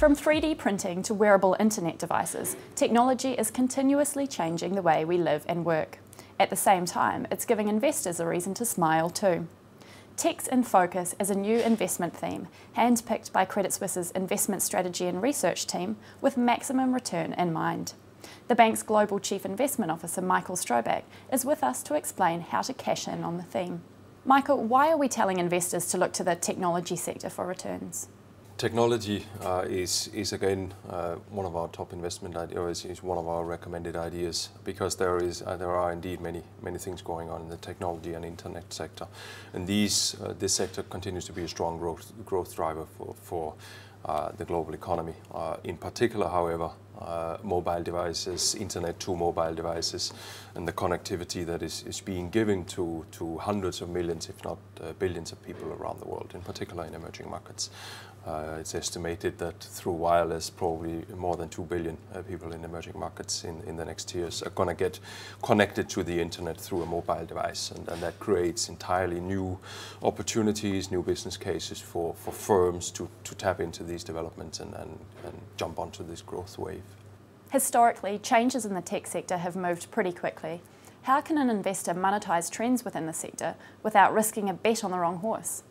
From 3D printing to wearable internet devices, technology is continuously changing the way we live and work. At the same time, it's giving investors a reason to smile too. Tech's in focus is a new investment theme, handpicked by Credit Suisse's investment strategy and research team with maximum return in mind. The bank's Global Chief Investment Officer, Michael Strobaek, is with us to explain how to cash in on the theme. Michael, why are we telling investors to look to the technology sector for returns? Technology is again one of our top investment ideas, is one of our recommended ideas, because there are indeed many things going on in the technology and internet sector, and this sector continues to be a strong growth driver for the global economy. In particular, however, mobile devices, internet to mobile devices, and the connectivity that is being given to hundreds of millions, if not billions of people around the world, in particular in emerging markets. It's estimated that through wireless, probably more than 2 billion people in emerging markets in the next years are going to get connected to the internet through a mobile device, and that creates entirely new opportunities, new business cases for firms to tap into these developments and jump onto this growth wave. Historically, changes in the tech sector have moved pretty quickly. How can an investor monetize trends within the sector without risking a bet on the wrong horse?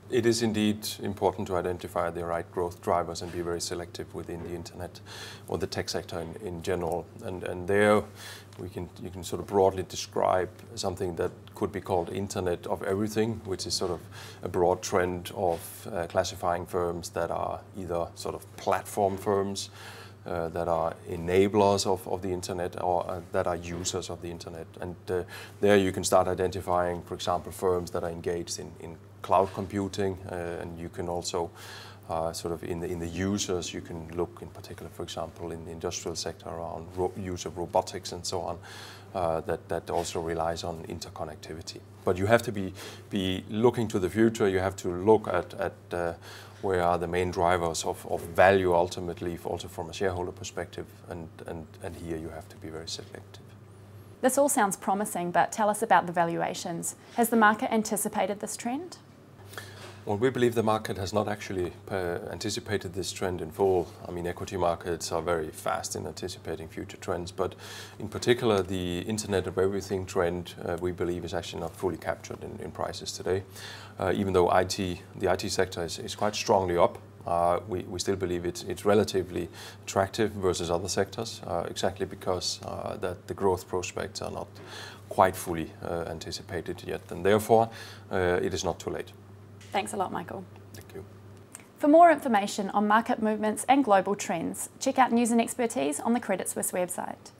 It is indeed important to identify the right growth drivers and be very selective within the internet or the tech sector in general. And there you can sort of broadly describe something that could be called Internet of Everything, which is sort of a broad trend of classifying firms that are either sort of platform firms, that are enablers of the internet, or that are users of the internet. And there you can start identifying, for example, firms that are engaged in cloud computing, and you can also sort of in the users, you can look in particular, for example, in the industrial sector around use of robotics and so on, that also relies on interconnectivity. But you have to be looking to the future. You have to look at where are the main drivers of value ultimately, also from a shareholder perspective, and here you have to be very selective. This all sounds promising, but tell us about the valuations. Has the market anticipated this trend? Well, we believe the market has not actually anticipated this trend in full. I mean, equity markets are very fast in anticipating future trends, but in particular, the Internet of Everything trend, we believe, is actually not fully captured in prices today. Even though the IT sector is quite strongly up, we still believe it's relatively attractive versus other sectors, exactly because that the growth prospects are not quite fully anticipated yet, and therefore it is not too late. Thanks a lot, Michael. Thank you. For more information on market movements and global trends, check out News and Expertise on the Credit Suisse website.